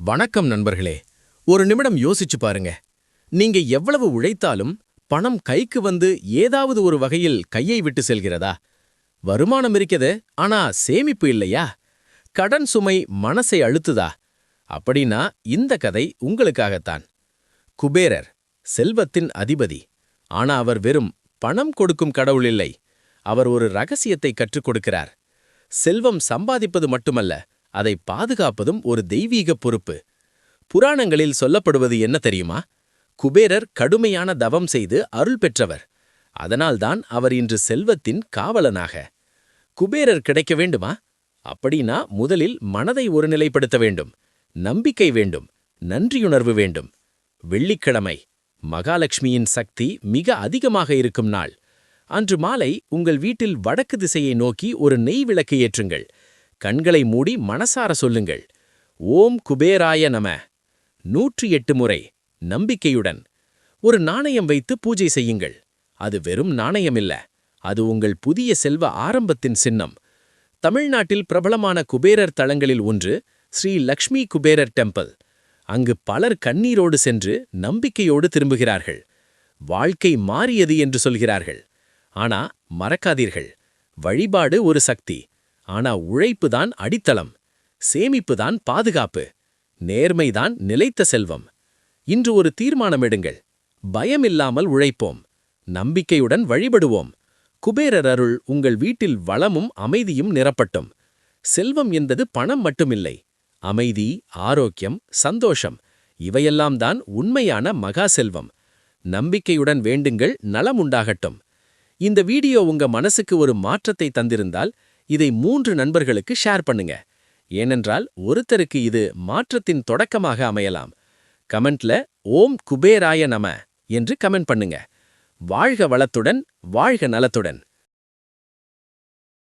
வணக்கம் நண்பர்களே. ஒரு நிமிடம் யோசிச்சு பாருங்க. நீங்க எவ்வளவு உழைத்தாலும் பணம் கைக்கு வந்து ஏதாவது ஒரு வகையில் கையை விட்டு செல்கிறதா? வருமானம் இருக்கிறது, ஆனா சேமிப்பு இல்லையா? கடன் சுமை மனசை அழுத்துதா? அப்படின்னா இந்த கதை உங்களுக்காகத்தான். குபேரர் செல்வத்தின் அதிபதி. ஆனா அவர் வெறும் பணம் கொடுக்கும் கடவுள் இல்லை. அவர் ஒரு ரகசியத்தை கற்றுக் கொடுக்கிறார். செல்வம் சம்பாதிப்பது மட்டுமல்ல, அதை பாதுகாப்பதும் ஒரு தெய்வீக பொறுப்பு. புராணங்களில் சொல்லப்படுவது என்ன தெரியுமா? குபேரர் கடுமையான தவம் செய்து அருள் பெற்றவர். அதனால்தான் அவர் இன்று செல்வத்தின் காவலனாக. குபேரர் கிடைக்க வேண்டுமா? அப்படின்னா முதலில் மனதை ஒருநிலைப்படுத்த வேண்டும். நம்பிக்கை வேண்டும். நன்றியுணர்வு வேண்டும். வெள்ளிக்கிழமை மகாலட்சுமியின் சக்தி மிக அதிகமாக இருக்கும் நாள். அன்று மாலை உங்கள் வீட்டில் வடக்கு திசையை நோக்கி ஒரு நெய் விளக்கு ஏற்றுங்கள். கண்களை மூடி மனசார சொல்லுங்கள், ஓம் குபேராய நம. 108 முறை நம்பிக்கையுடன். ஒரு நாணயம் வைத்து பூஜை செய்யுங்கள். அது வெறும் நாணயமில்ல, அது உங்கள் புதிய செல்வ ஆரம்பத்தின் சின்னம். தமிழ்நாட்டில் பிரபலமான குபேரர் தலங்களில் ஒன்று ஸ்ரீ லக்ஷ்மி குபேரர் டெம்பிள். அங்கு பலர் கண்ணீரோடு சென்று நம்பிக்கையோடு திரும்புகிறார்கள். வாழ்க்கை மாறியது என்று சொல்கிறார்கள். ஆனா மறக்காதீர்கள், வழிபாடு ஒரு சக்தி, ஆனா உழைப்புதான் அடித்தளம். சேமிப்புதான் பாதுகாப்பு. நேர்மைதான் நிலைத்த செல்வம். இன்று ஒரு தீர்மானம் எடுங்கள். பயமில்லாமல் உழைப்போம். நம்பிக்கையுடன் வழிபடுவோம். குபேரர் அருள் உங்கள் வீட்டில் வளமும் அமைதியும் நிரப்பட்டும். செல்வம் என்பது பணம் மட்டுமில்லை. அமைதி, ஆரோக்கியம், சந்தோஷம், இவையெல்லாம் தான் உண்மையான மகா செல்வம். நம்பிக்கையுடன் வேண்டுங்கள், நலம் உண்டாகட்டும். இந்த வீடியோ உங்க மனசுக்கு ஒரு மாற்றத்தை தந்திருந்தால் இதை 3 நண்பர்களுக்கு ஷேர் பண்ணுங்க. ஏனென்றால் ஒருத்தருக்கு இது மாற்றத்தின் தொடக்கமாக அமையலாம். கமெண்ட்ல ஓம் குபேராய நம என்று கமெண்ட் பண்ணுங்க. வாழ்க வளத்துடன், வாழ்க நலத்துடன்.